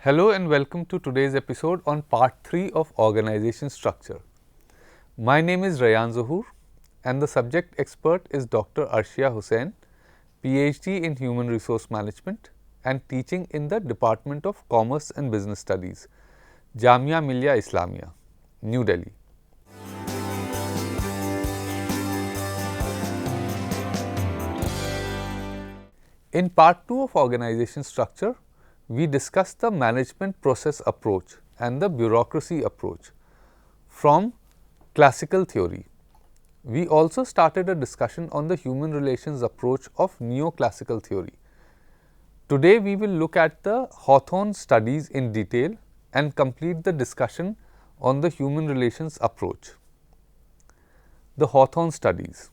Hello and welcome to today's episode on part 3 of organization structure. My name is Rayan Zohur and the subject expert is Dr. Arshia Hussain, PhD in Human Resource Management and teaching in the Department of Commerce and Business Studies, Jamia Millia Islamia, New Delhi. In part 2 of organization structure, we discussed the management process approach and the bureaucracy approach from classical theory. We also started a discussion on the human relations approach of neoclassical theory. Today, we will look at the Hawthorne studies in detail and complete the discussion on the human relations approach. The Hawthorne studies.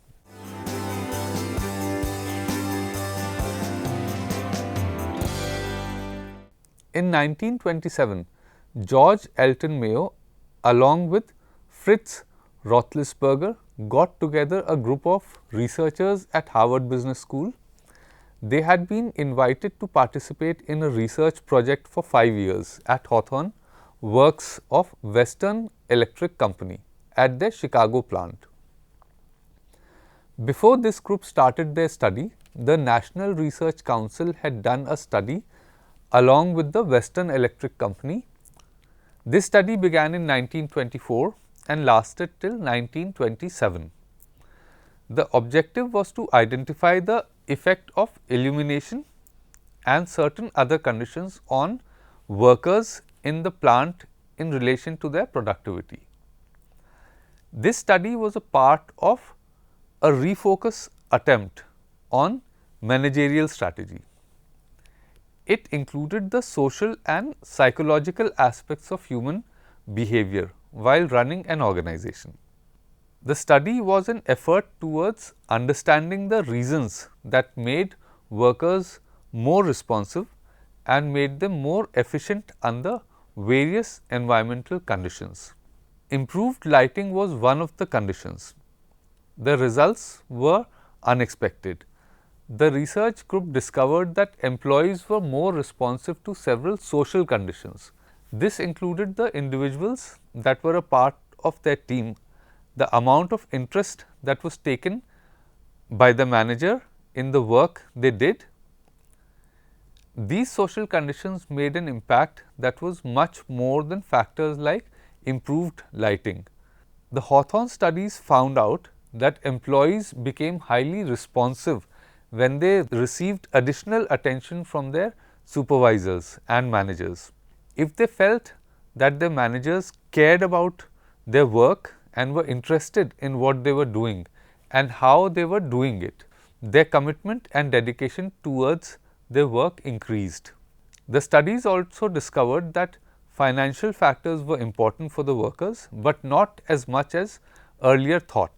In 1927, George Elton Mayo along with Fritz Roethlisberger got together a group of researchers at Harvard Business School. They had been invited to participate in a research project for 5 years at Hawthorne Works of Western Electric Company at their Chicago plant. Before this group started their study, the National Research Council had done a study along with the Western Electric Company. This study began in 1924 and lasted till 1927. The objective was to identify the effect of illumination and certain other conditions on workers in the plant in relation to their productivity. This study was a part of a refocus attempt on managerial strategy. It included the social and psychological aspects of human behavior while running an organization. The study was an effort towards understanding the reasons that made workers more responsive and made them more efficient under various environmental conditions. Improved lighting was one of the conditions. The results were unexpected. The research group discovered that employees were more responsive to several social conditions. This included the individuals that were a part of their team, the amount of interest that was taken by the manager in the work they did. These social conditions made an impact that was much more than factors like improved lighting. The Hawthorne studies found out that employees became highly responsive when they received additional attention from their supervisors and managers. If they felt that their managers cared about their work and were interested in what they were doing and how they were doing it, their commitment and dedication towards their work increased. The studies also discovered that financial factors were important for the workers, but not as much as earlier thought.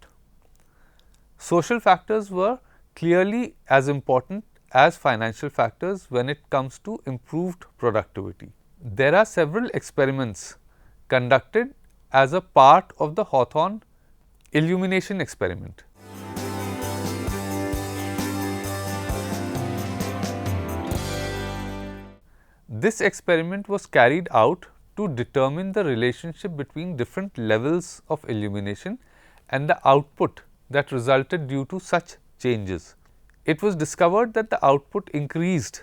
Social factors were clearly as important as financial factors when it comes to improved productivity. There are several experiments conducted as a part of the Hawthorne illumination experiment. This experiment was carried out to determine the relationship between different levels of illumination and the output that resulted due to such changes. It was discovered that the output increased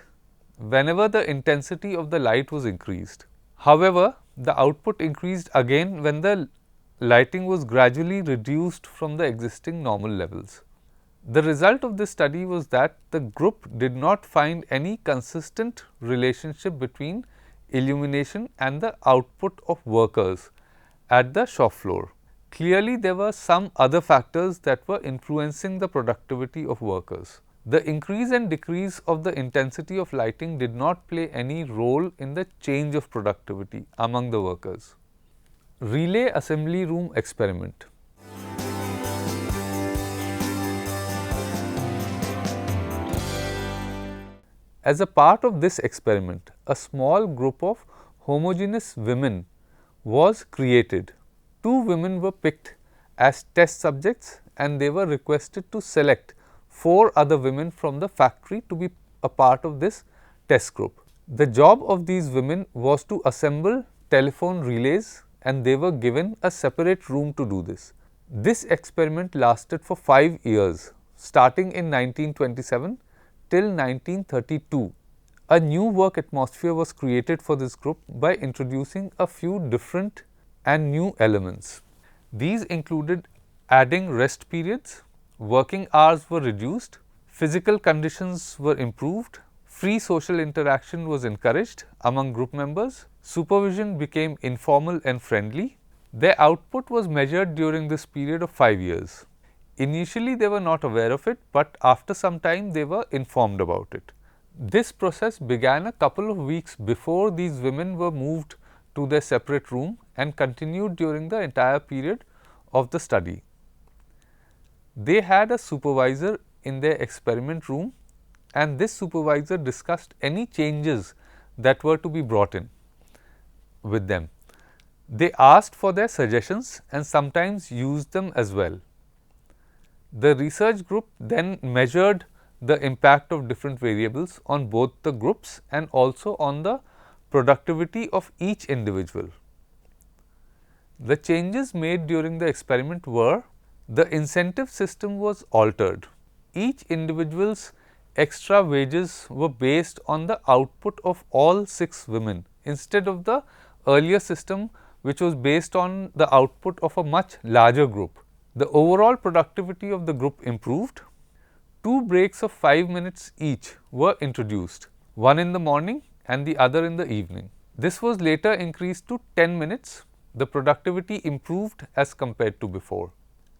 whenever the intensity of the light was increased. However, the output increased again when the lighting was gradually reduced from the existing normal levels. The result of this study was that the group did not find any consistent relationship between illumination and the output of workers at the shop floor. Clearly, there were some other factors that were influencing the productivity of workers. The increase and decrease of the intensity of lighting did not play any role in the change of productivity among the workers. Relay assembly room experiment. As a part of this experiment, a small group of homogeneous women was created. Two women were picked as test subjects and they were requested to select 4 other women from the factory to be a part of this test group. The job of these women was to assemble telephone relays and they were given a separate room to do this. This experiment lasted for 5 years, starting in 1927 till 1932. A new work atmosphere was created for this group by introducing a few different and new elements. These included adding rest periods, working hours were reduced, physical conditions were improved, free social interaction was encouraged among group members, supervision became informal and friendly. Their output was measured during this period of 5 years. Initially, they were not aware of it, but after some time they were informed about it. This process began a couple of weeks before these women were moved to their separate room and continued during the entire period of the study. They had a supervisor in their experiment room and this supervisor discussed any changes that were to be brought in with them. They asked for their suggestions and sometimes used them as well. The research group then measured the impact of different variables on both the groups and also on the productivity of each individual. The changes made during the experiment were: the incentive system was altered. Each individual's extra wages were based on the output of all 6 women instead of the earlier system which was based on the output of a much larger group. The overall productivity of the group improved. 2 breaks of 5 minutes each were introduced, one in the morning and the other in the evening. This was later increased to 10 minutes. The productivity improved as compared to before.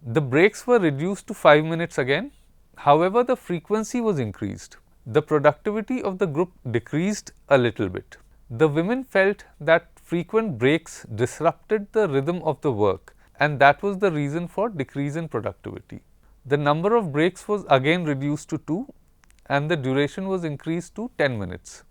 The breaks were reduced to 5 minutes again. However, the frequency was increased. The productivity of the group decreased a little bit. The women felt that frequent breaks disrupted the rhythm of the work, and that was the reason for decrease in productivity. The number of breaks was again reduced to 2 and the duration was increased to 10 minutes.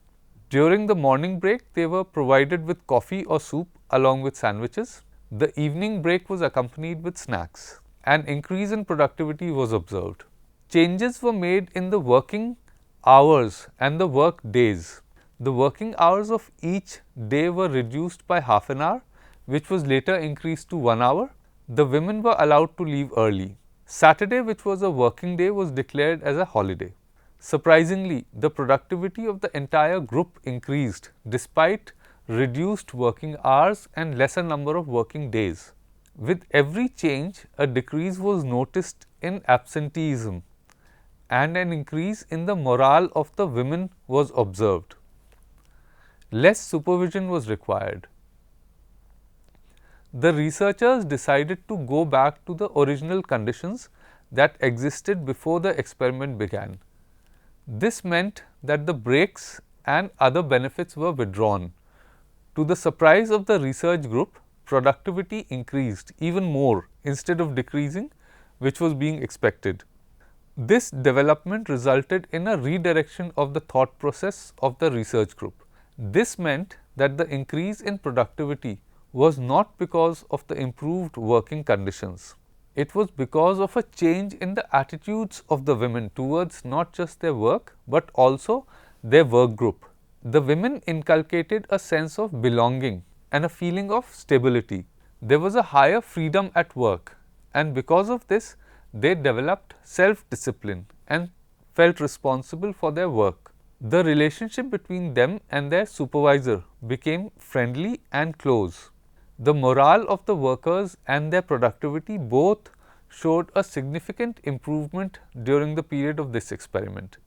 During the morning break, they were provided with coffee or soup along with sandwiches. The evening break was accompanied with snacks. An increase in productivity was observed. Changes were made in the working hours and the work days. The working hours of each day were reduced by half an hour, which was later increased to 1 hour. The women were allowed to leave early. Saturday, which was a working day, was declared as a holiday. Surprisingly, the productivity of the entire group increased despite reduced working hours and lesser number of working days. With every change, a decrease was noticed in absenteeism and an increase in the morale of the women was observed. Less supervision was required. The researchers decided to go back to the original conditions that existed before the experiment began. This meant that the breaks and other benefits were withdrawn. To the surprise of the research group, productivity increased even more instead of decreasing, which was being expected. This development resulted in a redirection of the thought process of the research group. This meant that the increase in productivity was not because of the improved working conditions. It was because of a change in the attitudes of the women towards not just their work, but also their work group. The women inculcated a sense of belonging and a feeling of stability. There was a higher freedom at work, and because of this, they developed self-discipline and felt responsible for their work. The relationship between them and their supervisor became friendly and close. The morale of the workers and their productivity both showed a significant improvement during the period of this experiment.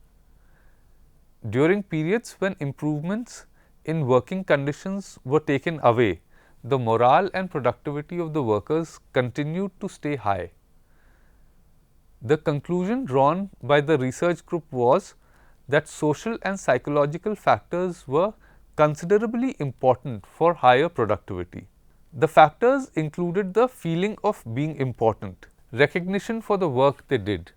During periods when improvements in working conditions were taken away, the morale and productivity of the workers continued to stay high. The conclusion drawn by the research group was that social and psychological factors were considerably important for higher productivity. The factors included the feeling of being important, recognition for the work they did,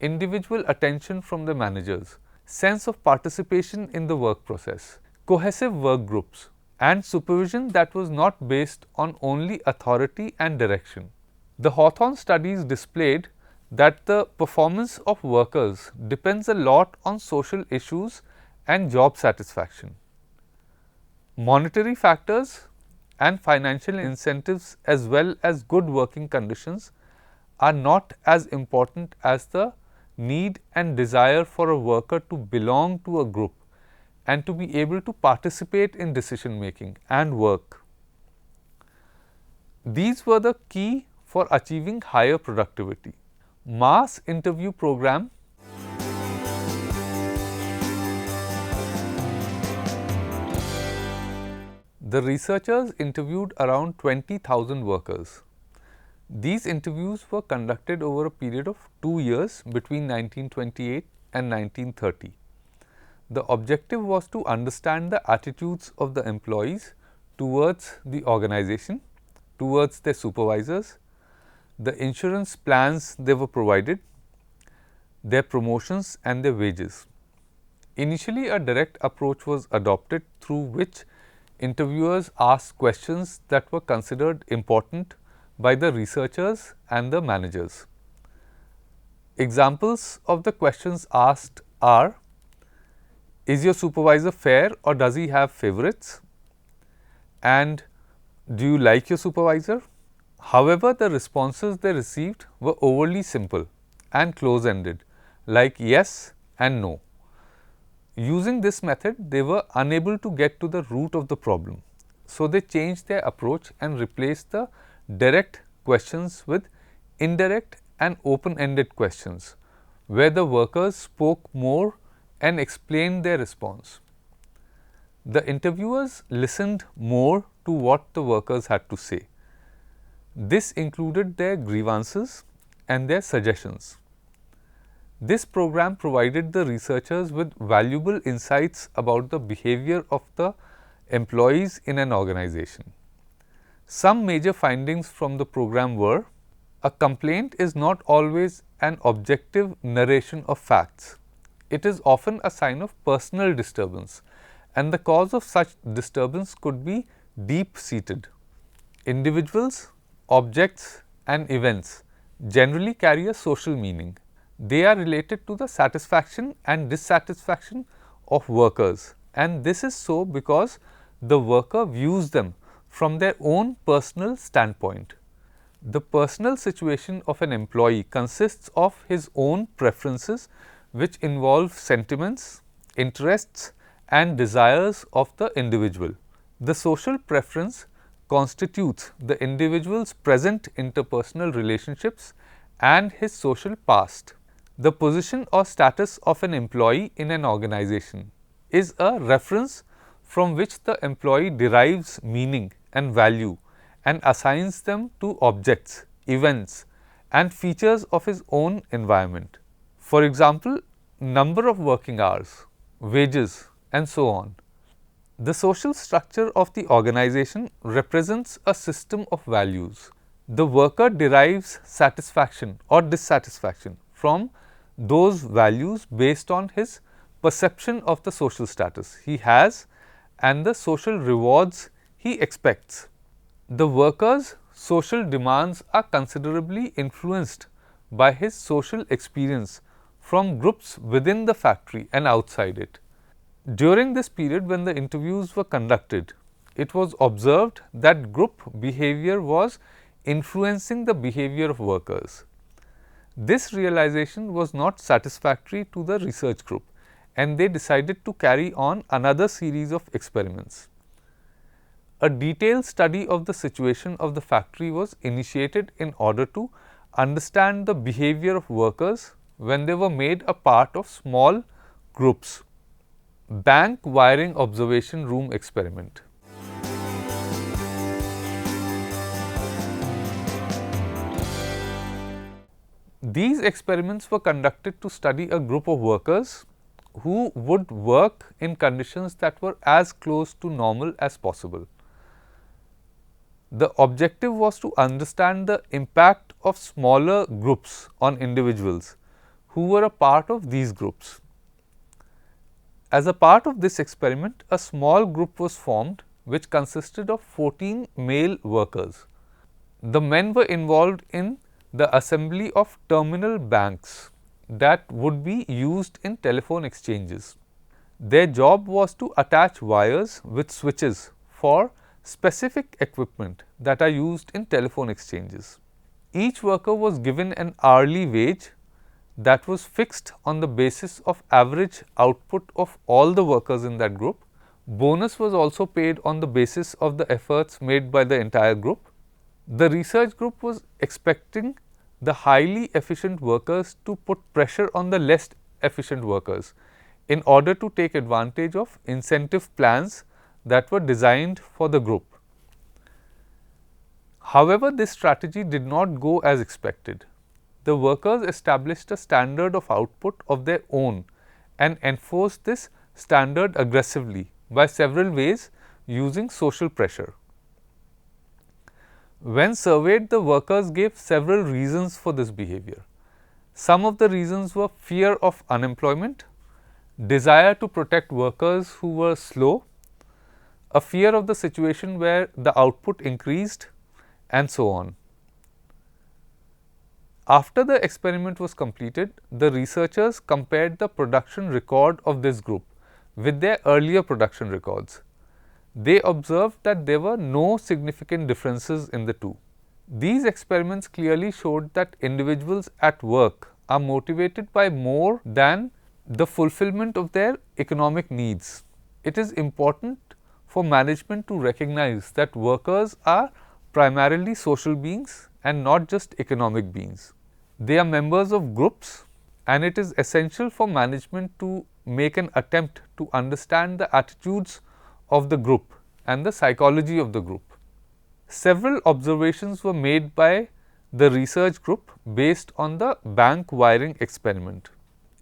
individual attention from the managers, sense of participation in the work process, cohesive work groups, and supervision that was not based on only authority and direction. The Hawthorne studies displayed that the performance of workers depends a lot on social issues and job satisfaction. Monetary factors and financial incentives as well as good working conditions are not as important as the need and desire for a worker to belong to a group and to be able to participate in decision making and work. These were the key for achieving higher productivity. Mass interview program. The researchers interviewed around 20,000 workers. These interviews were conducted over a period of 2 years between 1928 and 1930. The objective was to understand the attitudes of the employees towards the organization, towards their supervisors, the insurance plans they were provided, their promotions and their wages. Initially, a direct approach was adopted through which interviewers asked questions that were considered important by the researchers and the managers. Examples of the questions asked are: is your supervisor fair or does he have favorites? And do you like your supervisor? However, the responses they received were overly simple and close-ended, like yes and no. Using this method, they were unable to get to the root of the problem. So, they changed their approach and replaced the direct questions with indirect and open-ended questions, where the workers spoke more and explained their response. The interviewers listened more to what the workers had to say. This included their grievances and their suggestions. This program provided the researchers with valuable insights about the behavior of the employees in an organization. Some major findings from the program were: a complaint is not always an objective narration of facts. It is often a sign of personal disturbance, and the cause of such disturbance could be deep-seated. Individuals, objects and events generally carry a social meaning. They are related to the satisfaction and dissatisfaction of workers, and this is so because the worker views them from their own personal standpoint. The personal situation of an employee consists of his own preferences, which involve sentiments, interests and desires of the individual. The social preference constitutes the individual's present interpersonal relationships and his social past. The position or status of an employee in an organization is a reference from which the employee derives meaning and value and assigns them to objects, events and features of his own environment. For example, number of working hours, wages and so on. The social structure of the organization represents a system of values. The worker derives satisfaction or dissatisfaction from those values based on his perception of the social status he has and the social rewards he expects. The worker's social demands are considerably influenced by his social experience from groups within the factory and outside it. During this period when the interviews were conducted, it was observed that group behavior was influencing the behavior of workers. This realization was not satisfactory to the research group, and they decided to carry on another series of experiments. A detailed study of the situation of the factory was initiated in order to understand the behavior of workers when they were made a part of small groups. Bank wiring observation room experiment. These experiments were conducted to study a group of workers who would work in conditions that were as close to normal as possible. The objective was to understand the impact of smaller groups on individuals who were a part of these groups. As a part of this experiment, a small group was formed which consisted of 14 male workers. The men were involved in the assembly of terminal banks that would be used in telephone exchanges. Their job was to attach wires with switches for specific equipment that are used in telephone exchanges. Each worker was given an hourly wage that was fixed on the basis of average output of all the workers in that group. Bonus was also paid on the basis of the efforts made by the entire group. The research group was expecting the highly efficient workers to put pressure on the less efficient workers in order to take advantage of incentive plans that were designed for the group. However, this strategy did not go as expected. The workers established a standard of output of their own and enforced this standard aggressively by several ways using social pressure. When surveyed, the workers gave several reasons for this behavior. Some of the reasons were fear of unemployment, desire to protect workers who were slow, a fear of the situation where the output increased, and so on. After the experiment was completed, the researchers compared the production record of this group with their earlier production records. They observed that there were no significant differences in the two. These experiments clearly showed that individuals at work are motivated by more than the fulfillment of their economic needs. It is important for management to recognize that workers are primarily social beings and not just economic beings. They are members of groups, and it is essential for management to make an attempt to understand the attitudes of the group and the psychology of the group. Several observations were made by the research group based on the bank wiring experiment.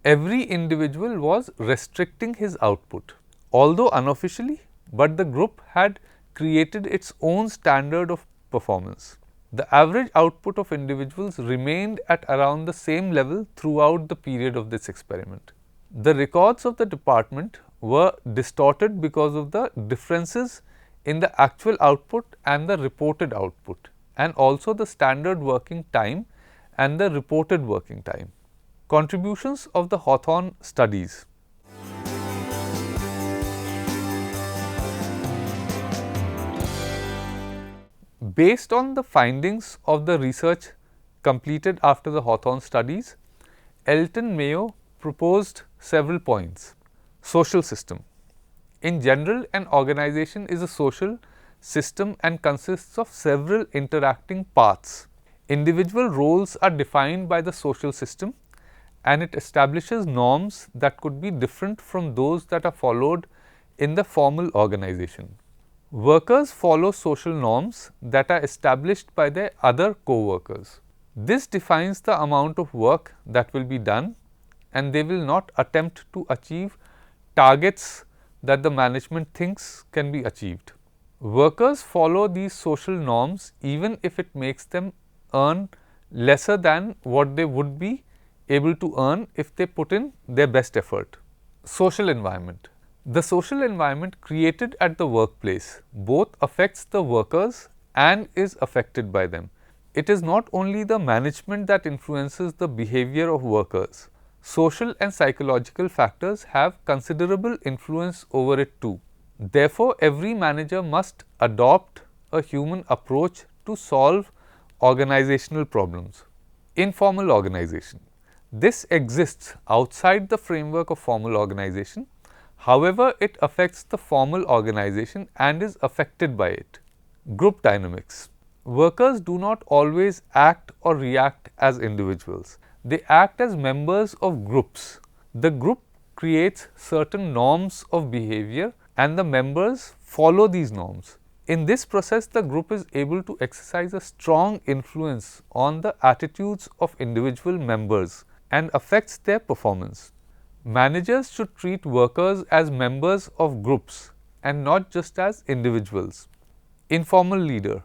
Every individual was restricting his output, although unofficially, but the group had created its own standard of performance. The average output of individuals remained at around the same level throughout the period of this experiment. The records of the department were distorted because of the differences in the actual output and the reported output, and also the standard working time and the reported working time. Contributions of the Hawthorne studies. Based on the findings of the research completed after the Hawthorne studies, Elton Mayo proposed several points. Social system. In general, an organization is a social system and consists of several interacting parts. Individual roles are defined by the social system, and it establishes norms that could be different from those that are followed in the formal organization. Workers follow social norms that are established by their other co-workers. This defines the amount of work that will be done, and they will not attempt to achieve targets that the management thinks can be achieved. Workers follow these social norms even if it makes them earn lesser than what they would be able to earn if they put in their best effort. Social environment. The social environment created at the workplace both affects the workers and is affected by them. It is not only the management that influences the behavior of workers. Social and psychological factors have considerable influence over it too. Therefore, every manager must adopt a human approach to solve organizational problems. Informal organization. This exists outside the framework of formal organization. However, it affects the formal organization and is affected by it. Group dynamics. Workers do not always act or react as individuals. They act as members of groups. The group creates certain norms of behavior and the members follow these norms. In this process, the group is able to exercise a strong influence on the attitudes of individual members and affects their performance. Managers should treat workers as members of groups and not just as individuals. Informal leader.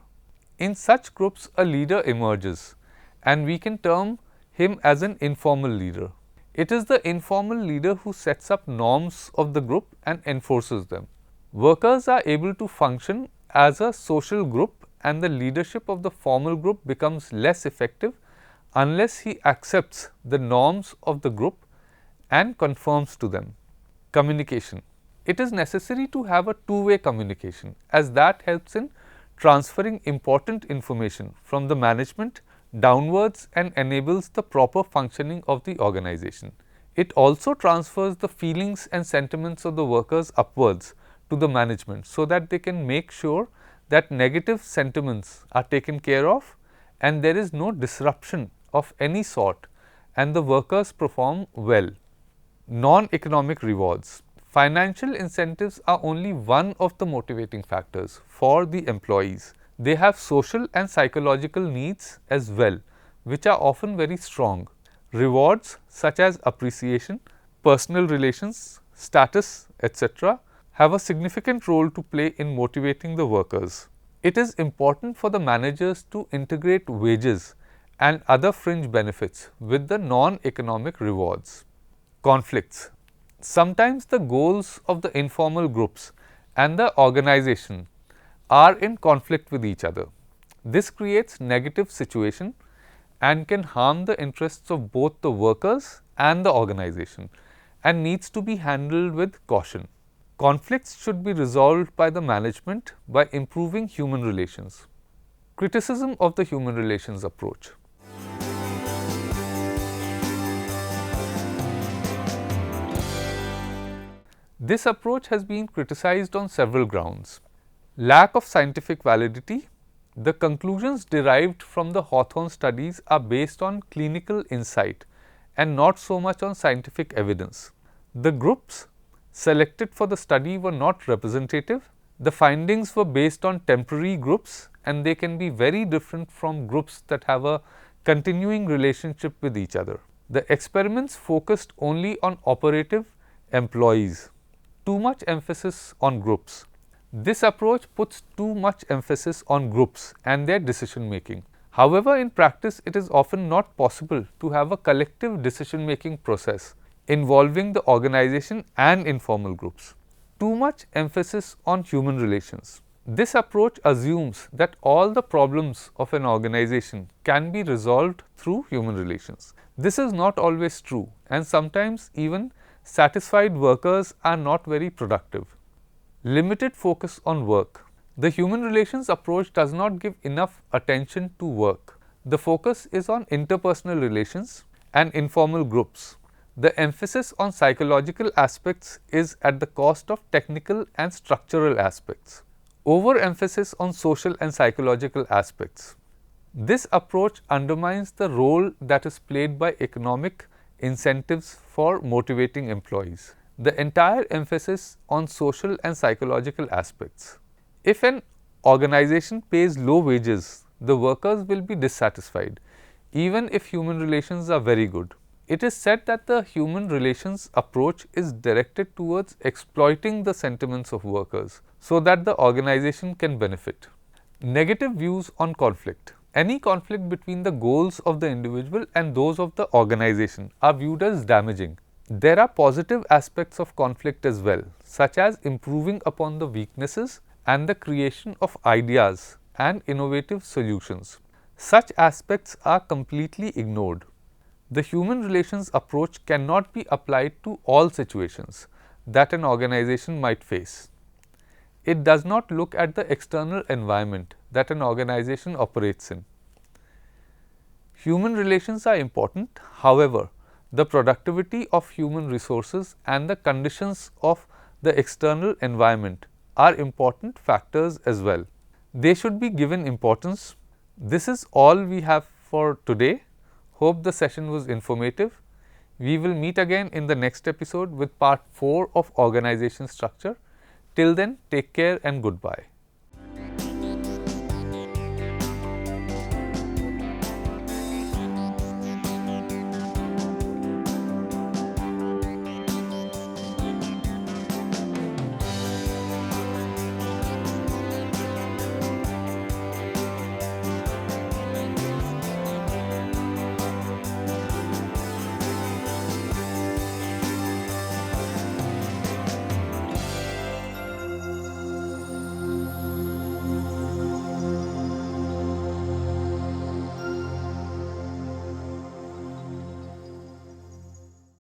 In such groups, a leader emerges and we can term him as an informal leader. It is the informal leader who sets up norms of the group and enforces them. Workers are able to function as a social group and the leadership of the formal group becomes less effective unless he accepts the norms of the group and conforms to them. Communication. It is necessary to have a two-way communication as that helps in transferring important information from the management downwards and enables the proper functioning of the organization. It also transfers the feelings and sentiments of the workers upwards to the management so that they can make sure that negative sentiments are taken care of and there is no disruption of any sort and the workers perform well. Non-economic rewards. Financial incentives are only one of the motivating factors for the employees. They have social and psychological needs as well, which are often very strong. Rewards such as appreciation, personal relations, status, etc. have a significant role to play in motivating the workers. It is important for the managers to integrate wages and other fringe benefits with the non-economic rewards. Conflicts. Sometimes the goals of the informal groups and the organization are in conflict with each other. This creates negative situation and can harm the interests of both the workers and the organization and needs to be handled with caution. Conflicts should be resolved by the management by improving human relations. Criticism of the human relations approach. This approach has been criticized on several grounds. Lack of scientific validity. The conclusions derived from the Hawthorne studies are based on clinical insight and not so much on scientific evidence. The groups selected for the study were not representative. The findings were based on temporary groups and they can be very different from groups that have a continuing relationship with each other. The experiments focused only on operative employees. Too much emphasis on groups. This approach puts too much emphasis on groups and their decision making. However, in practice, it is often not possible to have a collective decision making process involving the organization and informal groups. Too much emphasis on human relations. This approach assumes that all the problems of an organization can be resolved through human relations. This is not always true and sometimes even satisfied workers are not very productive. Limited focus on work. The human relations approach does not give enough attention to work. The focus is on interpersonal relations and informal groups. The emphasis on psychological aspects is at the cost of technical and structural aspects. Overemphasis on social and psychological aspects. This approach undermines the role that is played by economic incentives for motivating employees. The entire emphasis on social and psychological aspects. If an organization pays low wages, the workers will be dissatisfied, even if human relations are very good. It is said that the human relations approach is directed towards exploiting the sentiments of workers so that the organization can benefit. Negative views on conflict. Any conflict between the goals of the individual and those of the organization are viewed as damaging. There are positive aspects of conflict as well, such as improving upon the weaknesses and the creation of ideas and innovative solutions. Such aspects are completely ignored. The human relations approach cannot be applied to all situations that an organization might face. It does not look at the external environment that an organization operates in. Human relations are important, however, the productivity of human resources and the conditions of the external environment are important factors as well. They should be given importance. This is all we have for today. Hope the session was informative. We will meet again in the next episode with part 4 of organization structure. Till then, take care and goodbye.